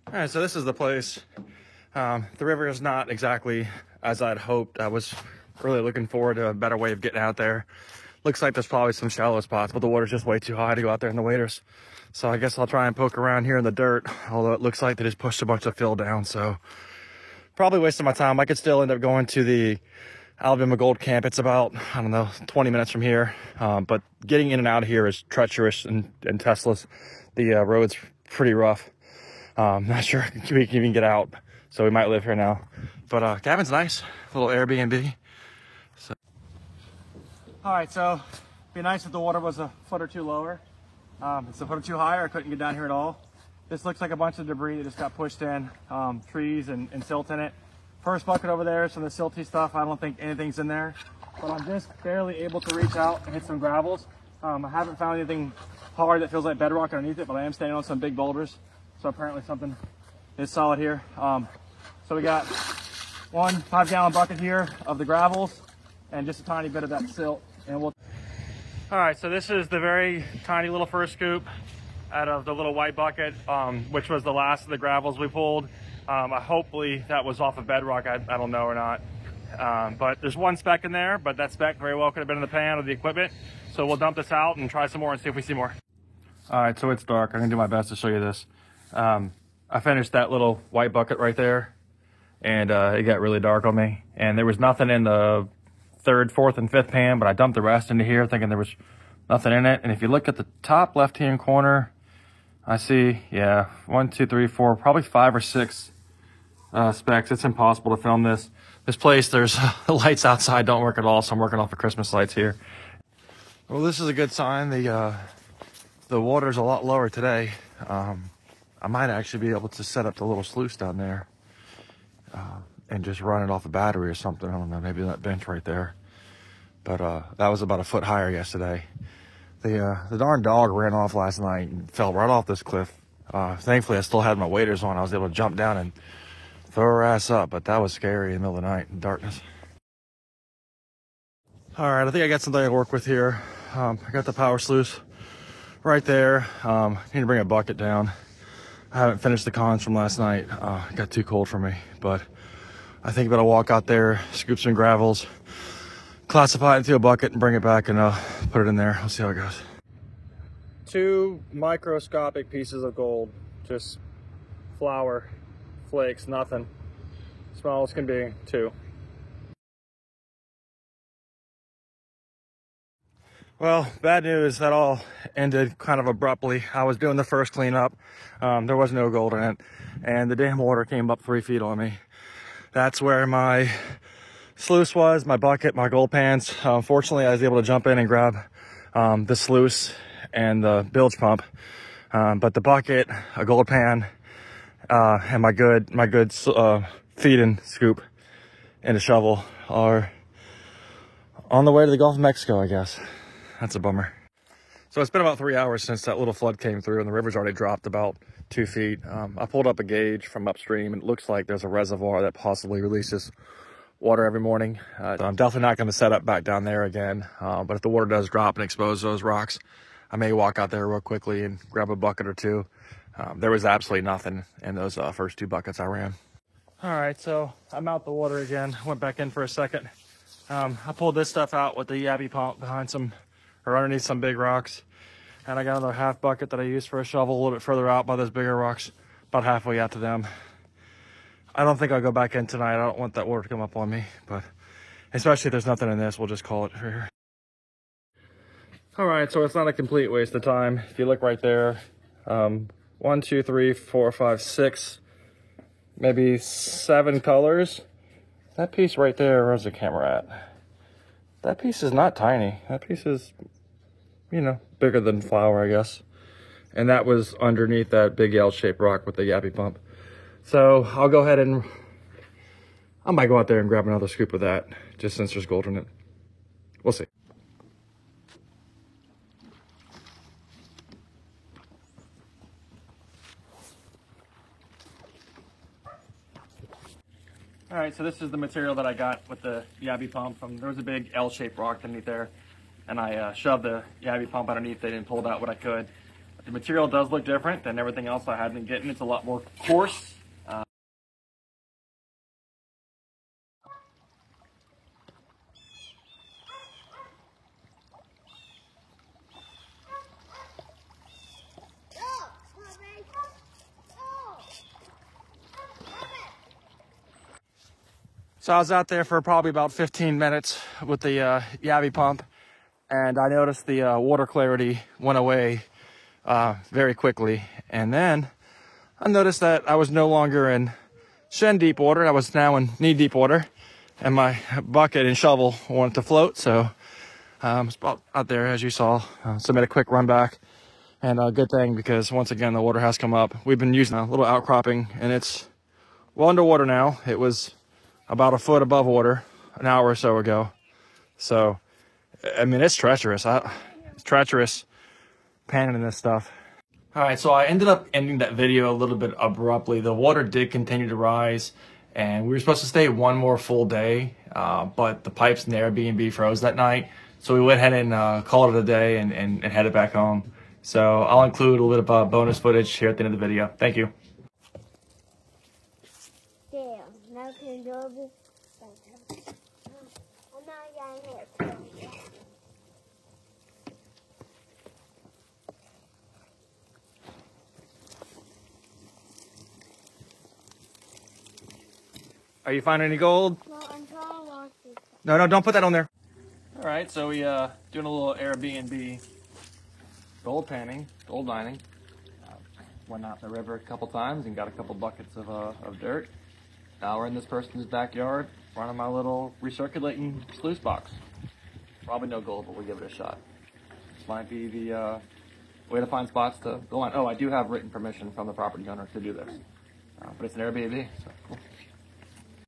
All right, so this is the place. The river is not exactly as I'd hoped. I was really looking forward to a better way of getting out there. Looks like there's probably some shallow spots, but the water's just way too high to go out there in the waders. So I guess I'll try and poke around here in the dirt, although it looks like they just pushed a bunch of fill down. So probably wasting my time. I could still end up going to the Alabama Gold Camp. It's about, I don't know, 20 minutes from here. But getting in and out of here is treacherous and testless. The road's pretty rough. Not sure we can even get out. So we might live here now. But cabin's nice, little Airbnb. So. All right, so it'd be nice if the water was a foot or two lower. It's a foot or two higher. I couldn't get down here at all. This looks like a bunch of debris that just got pushed in, trees and silt in it. First bucket over there is some of the silty stuff. I don't think anything's in there, but I'm just barely able to reach out and hit some gravels. I haven't found anything hard that feels like bedrock underneath it, but I am standing on some big boulders. So apparently something is solid here. So we got one 5-gallon bucket here of the gravels and just a tiny bit of that silt. And we'll. All right, so this is the very tiny little first scoop out of the little white bucket, which was the last of the gravels we pulled. Hopefully that was off of bedrock. I don't know or not. But there's one speck in there, but that speck very well could have been in the pan of the equipment. So we'll dump this out and try some more and see if we see more. All right, so it's dark. I'm gonna do my best to show you this. I finished that little white bucket right there, and it got really dark on me. And there was nothing in the 3rd, 4th, and 5th pan, but I dumped the rest into here thinking there was nothing in it. And if you look at the top left-hand corner, I see, yeah, 1, 2, 3, 4, probably 5 or 6 specks. It's impossible to film this. This place, there's the lights outside don't work at all, so I'm working off the Christmas lights here. Well, this is a good sign. The water's a lot lower today. I might actually be able to set up the little sluice down there and just run it off a battery or something. I don't know, maybe that bench right there. But that was about a foot higher yesterday. The darn dog ran off last night and fell right off this cliff. Thankfully, I still had my waders on. I was able to jump down and throw her ass up, but that was scary in the middle of the night in darkness. All right, I think I got something to work with here. I got the power sluice right there. Need to bring a bucket down. I haven't finished the cons from last night. It got too cold for me, but I think I'm gonna walk out there, scoop some gravels, classify it into a bucket and bring it back and put it in there. We'll see how it goes. 2 microscopic pieces of gold, just flour flakes, nothing. Small as can be, 2. Well, bad news, that all ended kind of abruptly. I was doing the first cleanup. There was no gold in it, and the damn water came up 3 feet on me. That's where my sluice was, my bucket, my gold pans. Fortunately, I was able to jump in and grab the sluice and the bilge pump. But the bucket, a gold pan, and my good feed-in scoop and a shovel are on the way to the Gulf of Mexico, I guess. That's a bummer. So it's been about 3 hours since that little flood came through and the river's already dropped about 2 feet. I pulled up a gauge from upstream and it looks like there's a reservoir that possibly releases water every morning. So I'm definitely not going to set up back down there again. But if the water does drop and expose those rocks, I may walk out there real quickly and grab a bucket or 2. There was absolutely nothing in those first 2 buckets I ran. All right, so I'm out the water again. Went back in for a second. I pulled this stuff out with the Yabby pump underneath some big rocks. And I got another half bucket that I used for a shovel a little bit further out by those bigger rocks, about halfway out to them. I don't think I'll go back in tonight. I don't want that water to come up on me, but especially if there's nothing in this, we'll just call it for here. All right, so it's not a complete waste of time. If you look right there, 1, 2, 3, 4, 5, 6, maybe 7 colors. That piece right there, where's the camera at? That piece is not tiny. That piece is, you know, bigger than flour, I guess. And that was underneath that big L-shaped rock with the Yabby pump. So I'll go ahead and, I might go out there and grab another scoop of that, just since there's gold in it. We'll see. All right, so this is the material that I got with the Yabby pump. There was a big L-shaped rock underneath there, and I shoved the Yabby pump underneath it and pulled out what I could. The material does look different than everything else I had been getting. It's a lot more coarse. So I was out there for probably about 15 minutes with the Yabby pump, and I noticed the water clarity went away very quickly. And then I noticed that I was no longer in shin deep water. I was now in knee deep water, and my bucket and shovel wanted to float. So I was out there, as you saw, so I made a quick run back. And a good thing, because once again, the water has come up. We've been using a little outcropping, and it's well underwater now. It was about a foot above water an hour or so ago. So, I mean, it's treacherous. It's treacherous panning this stuff. All right, so I ended up ending that video a little bit abruptly. The water did continue to rise, and we were supposed to stay one more full day, but the pipes in the Airbnb froze that night. So we went ahead and called it a day and headed back home. So I'll include a little bit of bonus footage here at the end of the video. Thank you. Are you finding any gold? No, I'm trying to wash it. No, don't put that on there. All right, so we doing a little Airbnb gold panning, gold mining. Went out in the river a couple times and got a couple buckets of dirt. Now we're in this person's backyard, running my little recirculating sluice box. Probably no gold, but we'll give it a shot. This might be the way to find spots to go on. Oh, I do have written permission from the property owner to do this, but it's an Airbnb, so cool.